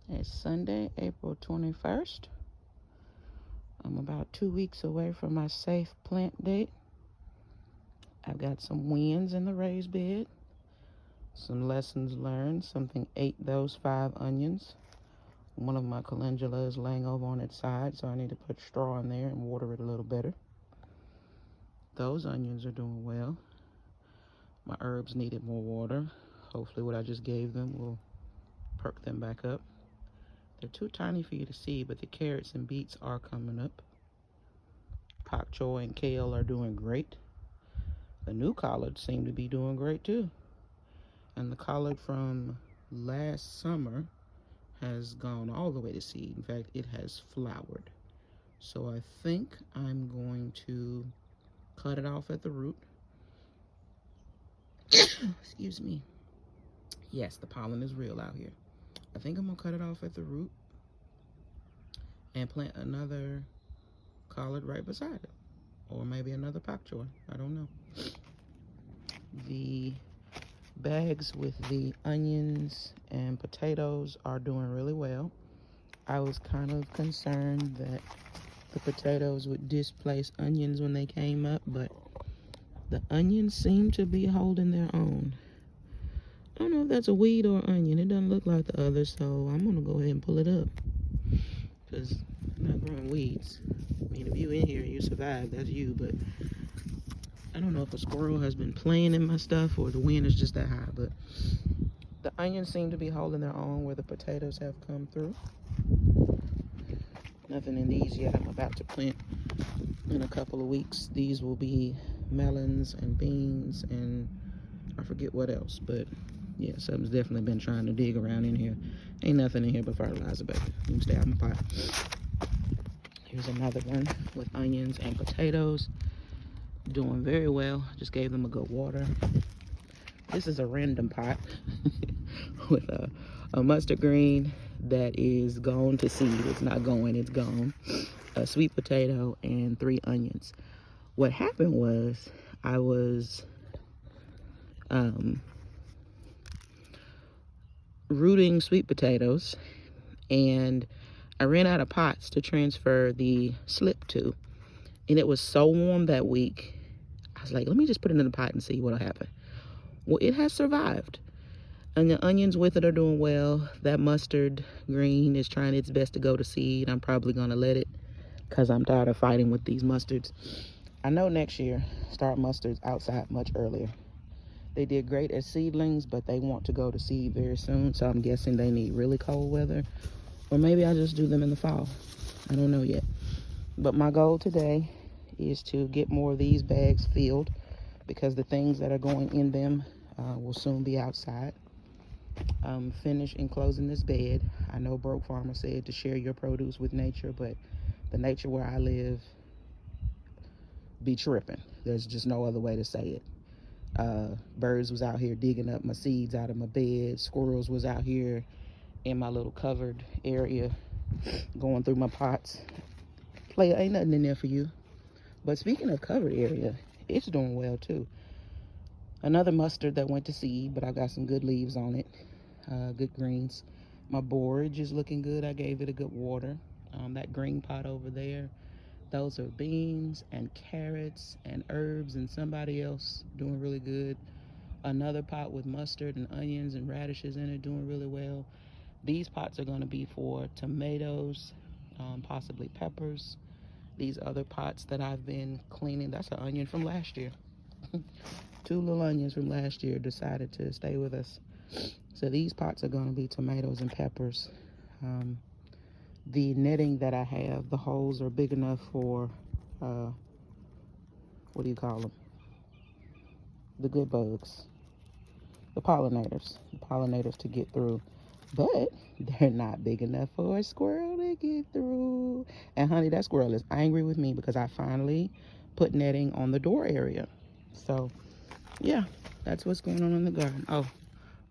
It's Sunday, April 21st. I'm about 2 weeks away from my safe plant date. I've got some wins in the raised bed, some lessons learned, something ate those 5 onions. One of my calendula is laying over on its side, so I need to put straw in there and water it a little better. Those onions are doing well. My herbs needed more water. Hopefully what I just gave them will perk them back up. They're too tiny for you to see, but the carrots and beets are coming up. Pak choy and kale are doing great. The new collards seem to be doing great too. And the collard from last summer has gone all the way to seed. In fact, it has flowered. So I think I'm going to cut it off at the root. Excuse me. Yes, the pollen is real out here. I think I'm going to cut it off at the root and plant another collard right beside it. Or maybe another pak choy. I don't know. The bags with the onions and potatoes are doing really well. I was kind of concerned that the potatoes would displace onions when they came up, but the onions seem to be holding their own. I don't know if that's a weed or onion. It doesn't look like the other, so I'm gonna go ahead and pull it up because I'm not growing weeds. I mean, if you in here and you survive, that's you, but I don't know if a squirrel has been playing in my stuff or the wind is just that high, but the onions seem to be holding their own where the potatoes have come through. Nothing in these yet. I'm about to plant in a couple of weeks. These will be melons and beans and I forget what else, but yeah, something's definitely been trying to dig around in here. Ain't nothing in here but fertilizer, baby. You can stay out my pot. Here's another one with onions and potatoes. Doing very well. Just gave them a good water. This is a random pot with a mustard green that is gone to seed. It's not going, it's gone. A sweet potato and 3 onions. What happened was I was rooting sweet potatoes and I ran out of pots to transfer the slip to. And it was so warm that week, I was like, let me just put it in the pot and see what'll happen. Well, it has survived. And the onions with it are doing well. That mustard green is trying its best to go to seed. I'm probably going to let it because I'm tired of fighting with these mustards. I know next year, start mustards outside much earlier. They did great as seedlings, but they want to go to seed very soon. So I'm guessing they need really cold weather. Or maybe I'll just do them in the fall. I don't know yet. But my goal today is to get more of these bags filled because the things that are going in them will soon be outside. I'm finished enclosing this bed. I know Broke Farmer said to share your produce with nature, but the nature where I live be tripping. There's just no other way to say it. Birds was out here digging up my seeds out of my bed. Squirrels was out here in my little covered area going through my pots. Player, ain't nothing in there for you. But speaking of covered area, it's doing well too. Another mustard that went to seed, but I got some good leaves on it. Good greens. My borage is looking good. I gave it a good water. That green pot over there, those are beans and carrots and herbs and somebody else doing really good. Another pot with mustard and onions and radishes in it doing really well. These pots are going to be for tomatoes, possibly peppers. These other pots that I've been cleaning, that's an onion from last year. 2 little onions from last year decided to stay with us. So these pots are going to be tomatoes and peppers. The netting that I have, the holes are big enough for, what do you call them? The good bugs, the pollinators to get through. But they're not big enough for a squirrel to get through. And honey, that squirrel is angry with me because I finally put netting on the door area. So yeah, that's what's going on in the garden. Oh,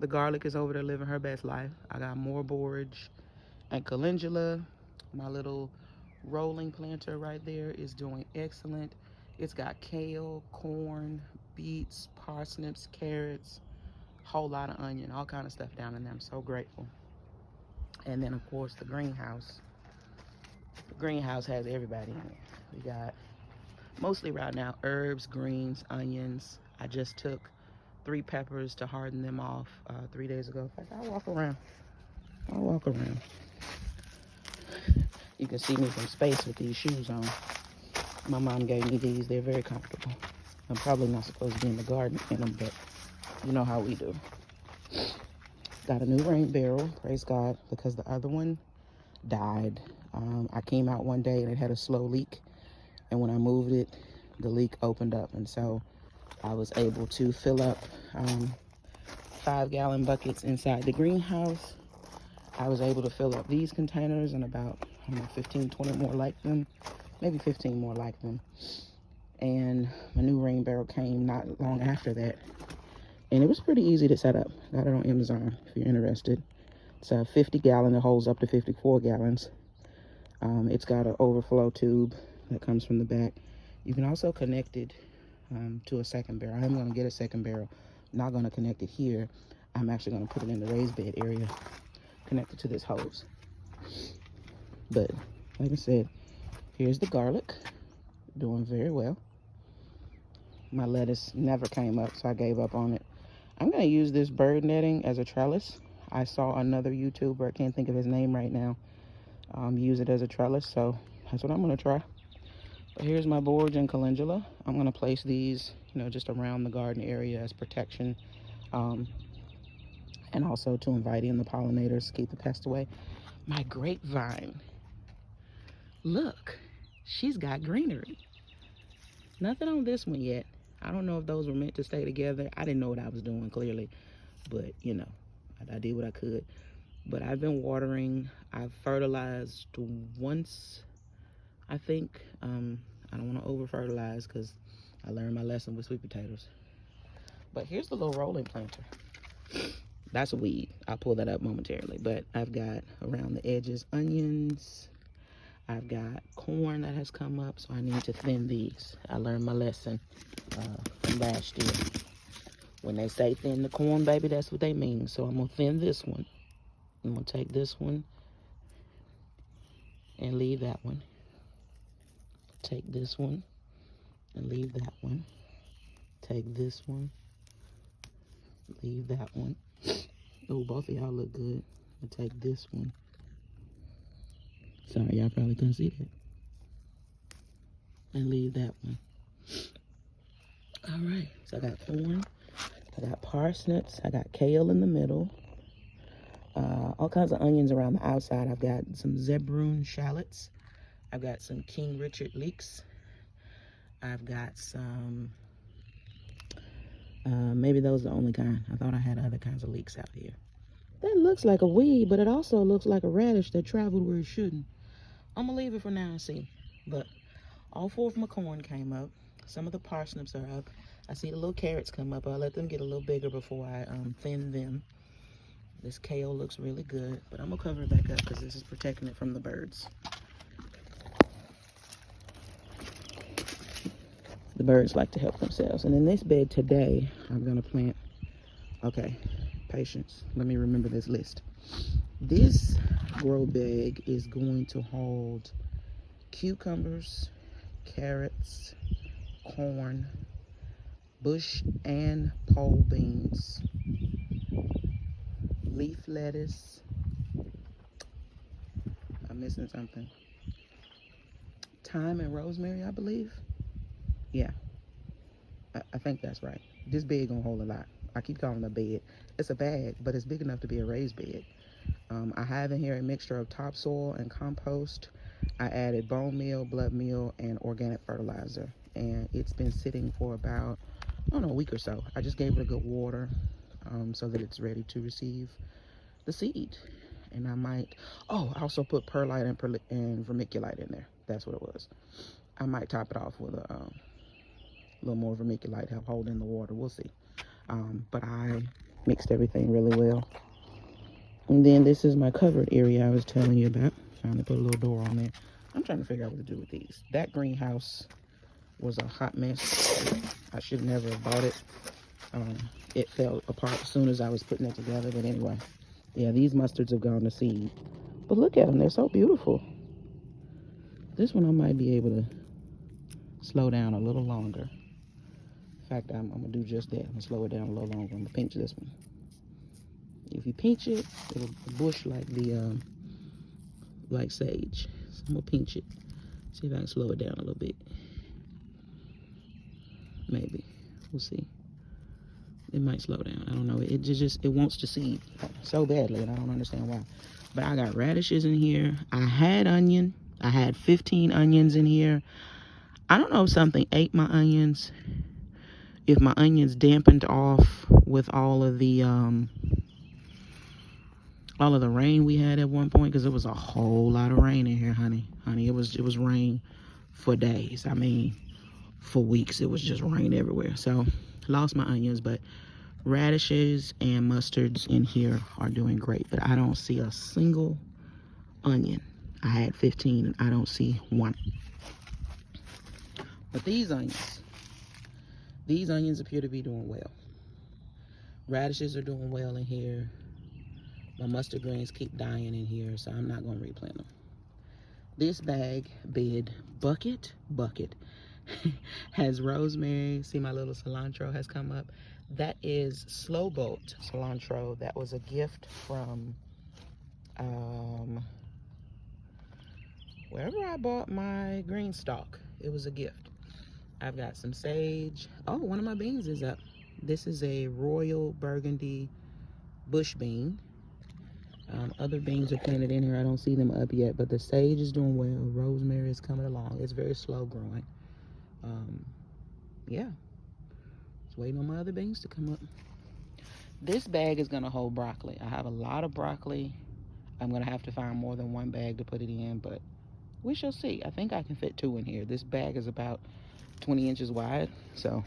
the garlic is over there living her best life. I got more borage and calendula. My little rolling planter right there is doing excellent. It's got kale, corn, beets, parsnips, carrots, whole lot of onion, all kind of stuff down in there. I'm so grateful. And then, of course, the greenhouse. The greenhouse has everybody in it. We got, mostly right now, herbs, greens, onions. I just took 3 peppers to harden them off 3 days ago. In fact, I'll walk around. You can see me from space with these shoes on. My mom gave me these. They're very comfortable. I'm probably not supposed to be in the garden in them, but you know how we do. Got a new rain barrel, praise God, because the other one died. I came out one day and it had a slow leak. And when I moved it, the leak opened up. And so I was able to fill up 5-gallon buckets inside the greenhouse. I was able to fill up these containers and about 15, 20 more like them. Maybe 15 more like them. And my new rain barrel came not long after that. And it was pretty easy to set up. Got it on Amazon if you're interested. It's a 50-gallon. It holds up to 54 gallons. It's got an overflow tube that comes from the back. You can also connect it to a second barrel. I'm going to get a second barrel. I'm not going to connect it here. I'm actually going to put it in the raised bed area, connected to this hose. But like I said, here's the garlic. Doing very well. My lettuce never came up, so I gave up on it. I'm going to use this bird netting as a trellis. I saw another YouTuber, I can't think of his name right now, use it as a trellis, so that's what I'm going to try. But here's my borage and calendula. I'm going to place these, just around the garden area as protection, and also to invite in the pollinators, keep the pests away. My grapevine. Look, she's got greenery. Nothing on this one yet. I don't know if those were meant to stay together. I didn't know what I was doing, clearly. But, I did what I could. But I've been watering. I've fertilized once, I think. I don't want to over-fertilize because I learned my lesson with sweet potatoes. But here's the little rolling planter. That's a weed. I'll pull that up momentarily. But I've got, around the edges, onions. I've got corn that has come up, so I need to thin these. I learned my lesson from last year. When they say thin the corn, baby, that's what they mean. So I'm going to thin this one. I'm going to take this one and leave that one. Take this one and leave that one. Take this one, leave that one. Oh, both of y'all look good. I'll take this one. Sorry, y'all probably couldn't see that. And leave that one. All right, so I got corn, I got parsnips, I got kale in the middle, all kinds of onions around the outside. I've got some zebroon shallots. I've got some King Richard leeks. I've got some, maybe those are the only kind. I thought I had other kinds of leeks out here. That looks like a weed, but it also looks like a radish that traveled where it shouldn't. I'm gonna leave it for now and see. But all 4 of my corn came up. Some of the parsnips are up. I see the little carrots come up. I'll let them get a little bigger before I thin them. This kale looks really good, but I'm gonna cover it back up because this is protecting it from the birds. The birds like to help themselves. And in this bed today, I'm gonna plant, okay, patience. Let me remember this list. This grow bag is going to hold cucumbers, carrots, corn, bush and pole beans, leaf lettuce. I'm missing something. Thyme and rosemary, I believe. Yeah, I think that's right. This bed gonna hold a lot. I keep calling it a bed. It's a bag, but it's big enough to be a raised bed. I have in here a mixture of topsoil and compost. I added bone meal, blood meal, and organic fertilizer. And it's been sitting for about, I don't know, a week or so. I just gave it a good water so that it's ready to receive the seed. And I might, I also put perlite and vermiculite in there. That's what it was. I might top it off with a little more vermiculite, help hold in the water. We'll see. But I mixed everything really well. And then this is my covered area I was telling you about. Finally put a little door on there. I'm trying to figure out what to do with these. That greenhouse was a hot mess. I should never have bought it. It fell apart as soon as I was putting it together. But anyway, yeah, these mustards have gone to seed. But look at them, they're so beautiful. This one I might be able to slow down a little longer. In fact, I'm gonna do just that. I'm gonna slow it down a little longer. I'm gonna pinch this one. If you pinch it, it'll bush like the like sage. So I'm gonna pinch it. See if I can slow it down a little bit. Maybe. We'll see. It might slow down. I don't know. It wants to seed so badly, and I don't understand why. But I got radishes in here. I had onion. I had 15 onions in here. I don't know if something ate my onions. If my onions dampened off with all of the rain we had at one point, because it was a whole lot of rain in here, honey. It was rain for days. I mean, for weeks it was just rain everywhere. So lost my onions, but radishes and mustards in here are doing great. But I don't see a single onion. I had 15 and I don't see one. But these onions appear to be doing well. Radishes are doing well in here. My mustard greens keep dying in here, so I'm not going to replant them. This bed bucket has rosemary. See, my little cilantro has come up. That is slow bolt cilantro. That was a gift from wherever I bought my green stalk. It was a gift. I've got some sage. Oh, one of my beans is up. This is a royal burgundy bush bean. Other beans are planted in here. I don't see them up yet, but the sage is doing well. Rosemary is coming along. It's very slow growing. Yeah, just waiting on my other beans to come up. This bag is gonna hold broccoli. I have a lot of broccoli. I'm gonna have to find more than one bag to put it in, but we shall see. I think I can fit 2 in here. This bag is about 20 inches wide, so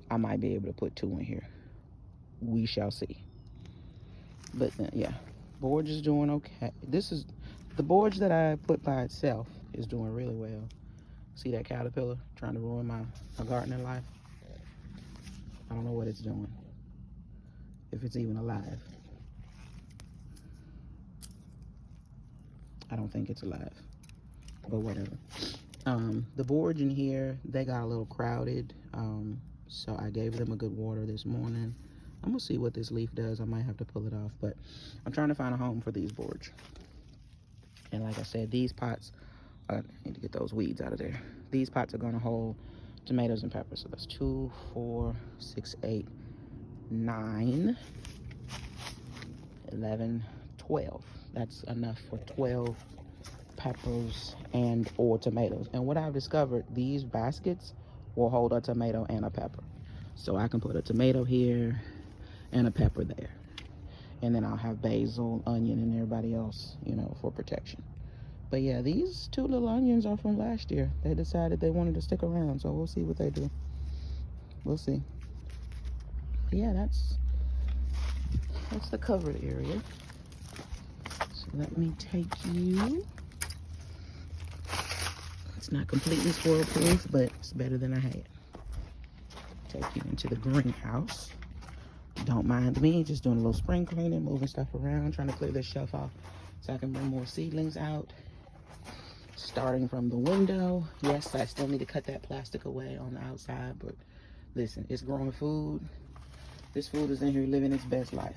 I might be able to put 2 in here. We shall see. But yeah, borage is doing okay. This is the borage that I put by itself is doing really well. See that caterpillar trying to ruin my gardening life? I don't know what it's doing, if it's even alive. I don't think it's alive, but whatever. The borage in here, they got a little crowded, so I gave them a good water this morning. I'm gonna see what this leaf does. I might have to pull it off, but I'm trying to find a home for these borage. And like I said, these pots, I need to get those weeds out of there. These pots are gonna hold tomatoes and peppers. So that's 2, 4, 6, 8, 9, 11, 12. That's enough for 12 peppers and or tomatoes. And what I've discovered, these baskets will hold a tomato and a pepper. So I can put a tomato here and a pepper there. And then I'll have basil, onion, and everybody else, you know, for protection. But yeah, these 2 little onions are from last year. They decided they wanted to stick around, so we'll see what they do. We'll see. But yeah, that's the covered area. So let me take you. It's not completely squirrel proof, but it's better than I had. Take you into the greenhouse. Don't mind me, just doing a little spring cleaning, moving stuff around, trying to clear this shelf off so I can bring more seedlings out. Starting from the window. Yes, I still need to cut that plastic away on the outside, but listen, it's growing food. This food is in here living its best life.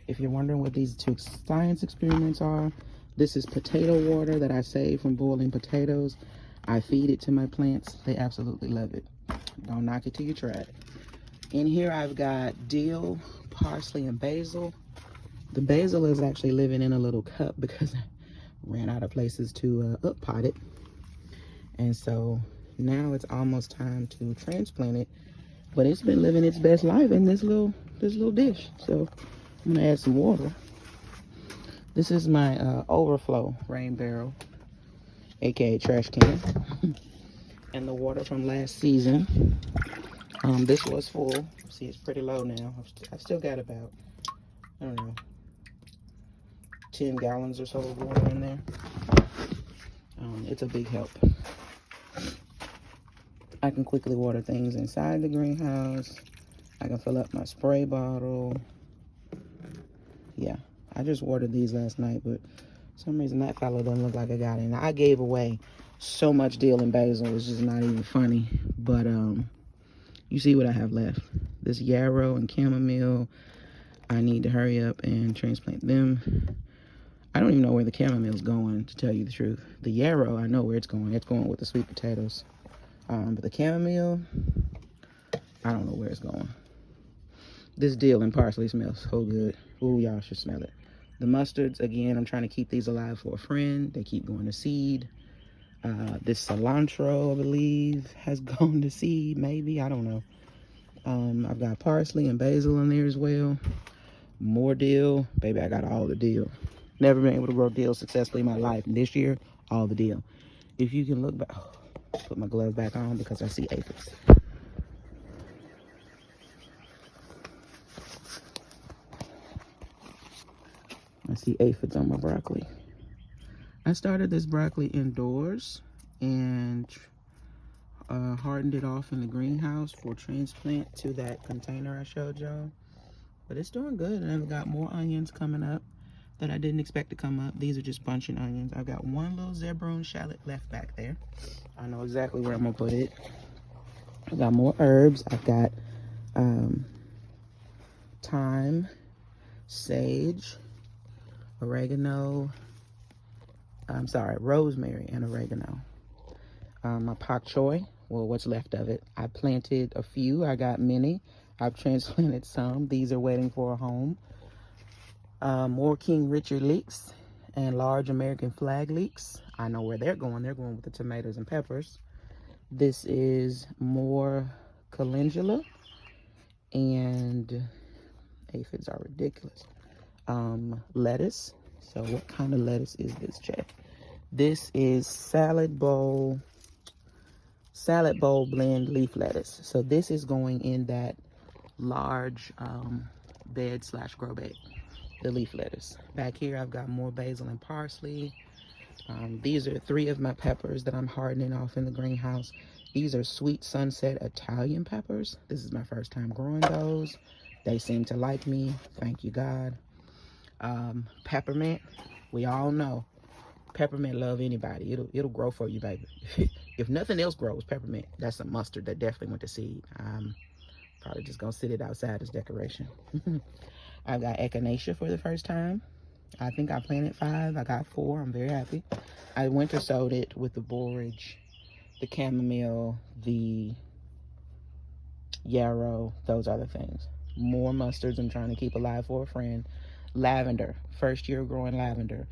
If you're wondering what these 2 science experiments are, this is potato water that I save from boiling potatoes. I feed it to my plants. They absolutely love it. Don't knock it till you try it. In here I've got dill, parsley, and basil. The basil is actually living in a little cup because I ran out of places to pot it. And so now it's almost time to transplant it. But it's been living its best life in this little dish. So I'm gonna add some water. This is my overflow rain barrel, aka trash can. And the water from last season. This was full. See, it's pretty low now. I've still got about, I don't know, 10 gallons or so of water in there. It's a big help. I can quickly water things inside the greenhouse. I can fill up my spray bottle. Yeah, I just watered these last night, but For some reason that fellow doesn't look like I got it. I gave away so much dill and basil, it's just not even funny. But you see what I have left. This yarrow and chamomile, I need to hurry up and transplant them. I don't even know where the chamomile's going, to tell you the truth. The yarrow, I know where it's going. It's going with the sweet potatoes. But the chamomile, I don't know where it's going. This dill and parsley smells so good. Ooh, y'all should smell it. The mustards, again, I'm trying to keep these alive for a friend. They keep going to seed. This cilantro, I believe, has gone to seed, maybe. I don't know. I've got parsley and basil in there as well. More dill. Baby, I got all the dill. Never been able to grow dill successfully in my life. And this year, all the dill. If you can look back, put my gloves back on because I see aphids. I see aphids on my broccoli. I started this broccoli indoors and hardened it off in the greenhouse for transplant to that container I showed y'all. But it's doing good, and I've got more onions coming up that I didn't expect to come up. These are just bunching onions. I've got one little zebroon shallot left back there. I know exactly where I'm gonna put it. I've got more herbs. I've got thyme, sage, oregano, rosemary and oregano. My pak choi, well, what's left of it. I planted a few. I got many. I've transplanted some. These are waiting for a home. More King Richard leeks and large American flag leeks. I know where they're going. They're going with the tomatoes and peppers. This is more calendula, and aphids are ridiculous. Lettuce. So what kind of lettuce is this, Chad? This is salad bowl blend leaf lettuce. So this is going in that large bed / grow bed, the leaf lettuce. Back here I've got more basil and parsley. These are 3 of my peppers that I'm hardening off in the greenhouse. These are sweet sunset Italian peppers. This is my first time growing those. They seem to like me. Thank you, God. Peppermint. We all know peppermint love anybody. It'll grow for you, baby. If nothing else grows, peppermint. That's a mustard that definitely went to seed. Probably just gonna sit it outside as decoration. I've got echinacea for the first time. I think I planted 5. I got 4. I'm very happy. I winter sowed it with the borage, the chamomile, the yarrow. Those are the things. More mustards I'm trying to keep alive for a friend. Lavender. First year growing lavender.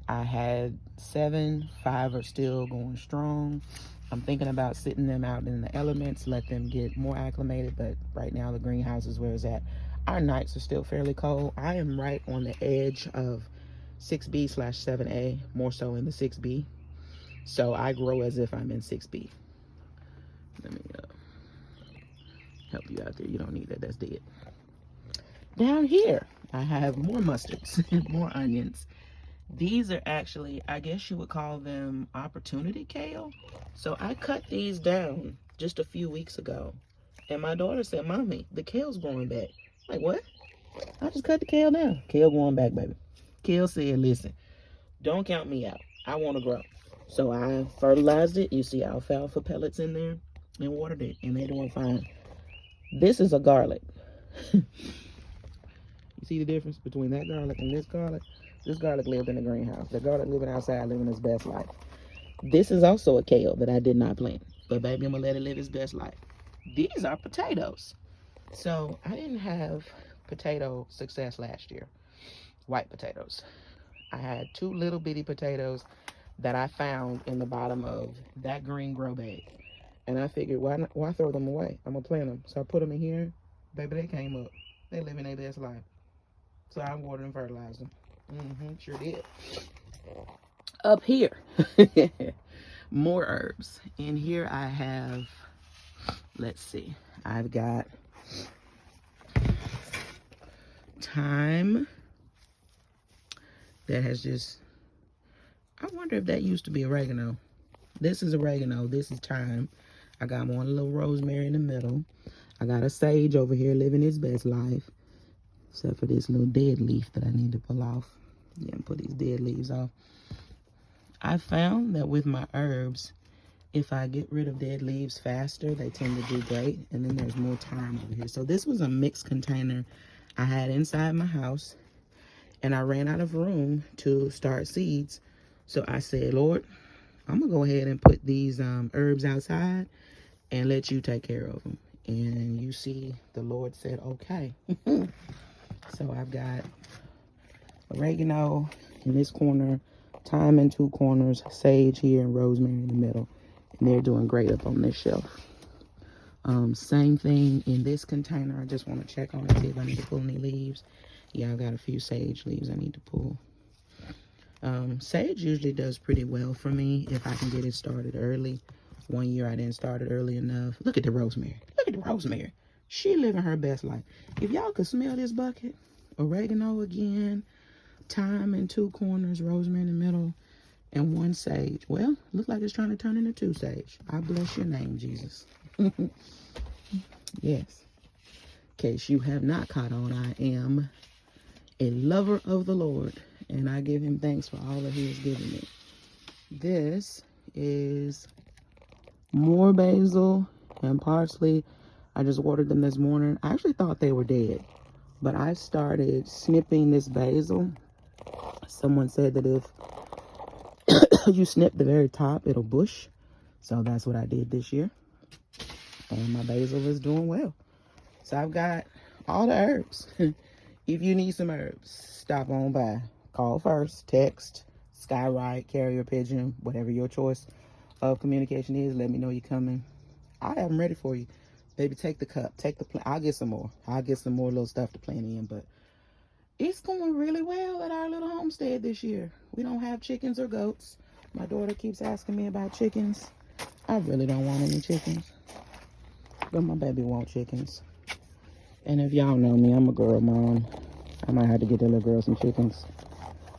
I had 7. 5 are still going strong. I'm thinking about sitting them out in the elements, let them get more acclimated, but right now the greenhouse is where it's at. Our nights are still fairly cold. I am right on the edge of 6B / 7A, more so in the 6B. So I grow as if I'm in 6B. Let me help you out there. You don't need that. That's dead. Down here, I have more mustards, more onions. These are actually, I guess you would call them opportunity kale. So I cut these down just a few weeks ago. And my daughter said, Mommy, the kale's growing back. I'm like, what? I just cut the kale down. Kale going back, baby. Kale said, listen, don't count me out. I want to grow. So I fertilized it. You see alfalfa pellets in there and watered it. And they're doing fine. This is a garlic. You see the difference between that garlic and this garlic? This garlic lived in the greenhouse. The garlic living outside, living his best life. This is also a kale that I did not plant. But baby, I'm going to let it live its best life. These are potatoes. So I didn't have potato success last year. White potatoes. I had 2 little bitty potatoes that I found in the bottom of that green grow bag. And I figured, why throw them away? I'm going to plant them. So I put them in here. Baby, they came up. They living their best life. So I watered and fertilized them. Sure did. Up here, more herbs. In here I have, let's see, I've got thyme that has just, I wonder if that used to be oregano. This is oregano. This is thyme. I got one little rosemary in the middle. I got a sage over here living its best life, except for this little dead leaf that I need to pull off. Yeah, put these dead leaves off. I found that with my herbs, if I get rid of dead leaves faster, they tend to do great. And then there's more time over here. So this was a mixed container I had inside my house, and I ran out of room to start seeds. So I said, Lord, I'm gonna go ahead and put these herbs outside and let you take care of them. And you see, the Lord said, okay. So I've got oregano in this corner, thyme in two corners, sage here, and rosemary in the middle. And they're doing great up on this shelf. Same thing in this container. I just want to check on it, see if I need to pull any leaves. Yeah, I've got a few sage leaves I need to pull. Sage usually does pretty well for me if I can get it started early. One year I didn't start it early enough. Look at the rosemary. Look at the rosemary. She living her best life. If y'all could smell this bucket, oregano again, thyme in two corners, rosemary in the middle, and one sage. Well, looks like it's trying to turn into two sage. I bless your name, Jesus. Yes. In case you have not caught on, I am a lover of the Lord, and I give him thanks for all that he has given me. This is more basil and parsley. I just watered them this morning. I actually thought they were dead, but I started snipping this basil. Someone said that if you snip the very top, it'll bush. So that's what I did this year. And my basil is doing well. So I've got all the herbs. If you need some herbs, stop on by. Call first, text, skywrite, carrier pigeon, whatever your choice of communication is. Let me know you're coming. I have them ready for you. Baby, take the cup, take the plant. I'll get some more. I'll get some more little stuff to plant in, but it's going really well at our little homestead this year. We don't have chickens or goats. My daughter keeps asking me about chickens. I really don't want any chickens, but my baby wants chickens. And if y'all know me, I'm a girl mom. I might have to get the little girl some chickens.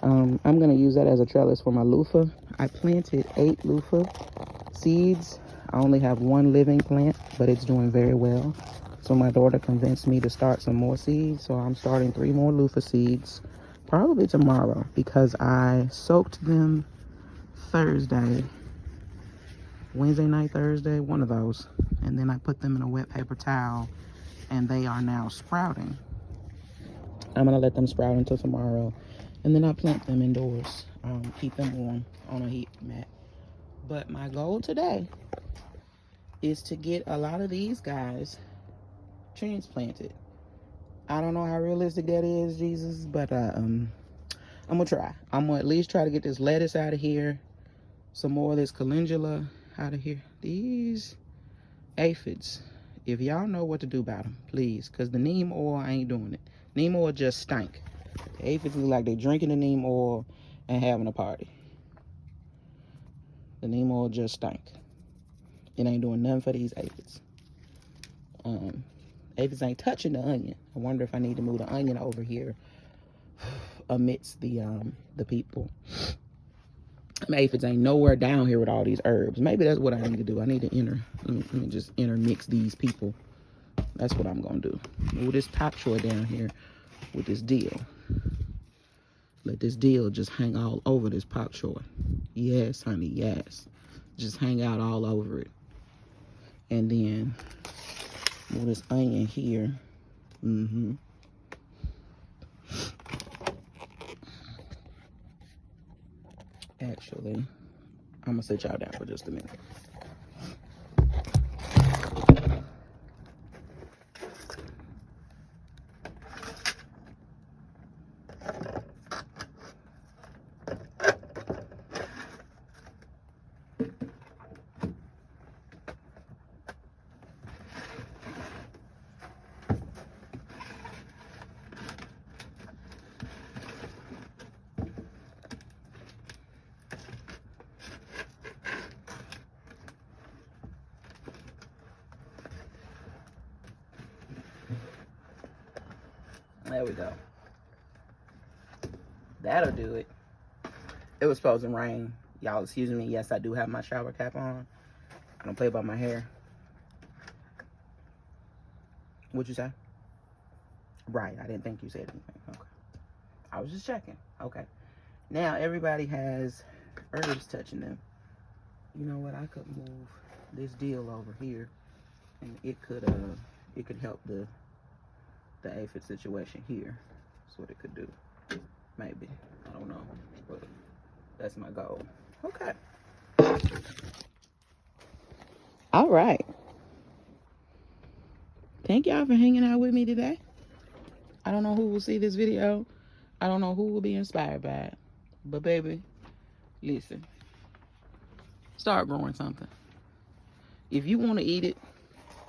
I'm going to use that as a trellis for my loofah. I planted 8 loofah seeds. I only have 1 living plant, but it's doing very well. So my daughter convinced me to start some more seeds. So I'm starting 3 more loofah seeds, probably tomorrow, because I soaked them Thursday, Wednesday night, Thursday, one of those. And then I put them in a wet paper towel, and they are now sprouting. I'm going to let them sprout until tomorrow, and then I plant them indoors, keep them warm on a heat mat. But my goal today is to get a lot of these guys transplanted. I don't know how realistic that is, Jesus, but I'm going to try. I'm going to at least try to get this lettuce out of here, some more of this calendula out of here. These aphids, if y'all know what to do about them, please, because the neem oil, I ain't doing it. Neem oil just stank. The aphids look like they're drinking the neem oil and having a party. The neem oil just stank. It ain't doing nothing for these aphids. Aphids ain't touching the onion. I wonder if I need to move the onion over here amidst the people. Aphids ain't nowhere down here with all these herbs. Maybe that's what I need to do. I need to let me just intermix these people. That's what I'm gonna do. Move this top choy down here with this dill. Let this dill just hang all over this pak choy. Yes, honey, yes. Just hang out all over it. And then move this onion here. Actually, I'm gonna sit y'all down for just a minute. There we go. That'll do it. It was supposed to rain. Y'all excuse me. Yes, I do have my shower cap on. I don't play about my hair. What'd you say? Right, I didn't think you said anything. Okay. I was just checking. Okay. Now everybody has herbs touching them. You know what? I could move this deal over here, and it could help the aphid situation here. That's what it could do. Maybe. I don't know. But that's my goal. Okay. All right. Thank y'all for hanging out with me today. I don't know who will see this video. I don't know who will be inspired by it. But baby, listen. Start growing something. If you want to eat it,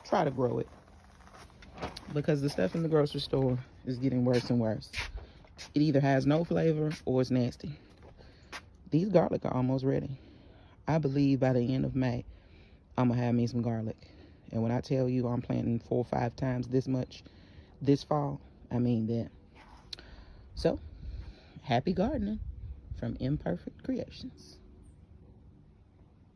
try to grow it. Because the stuff in the grocery store is getting worse and worse. It either has no flavor or it's nasty. These garlic are almost ready. I believe by the end of May, I'm going to have me some garlic. And when I tell you I'm planting 4 or 5 times this much this fall, I mean that. So, happy gardening from Imperfect Creations.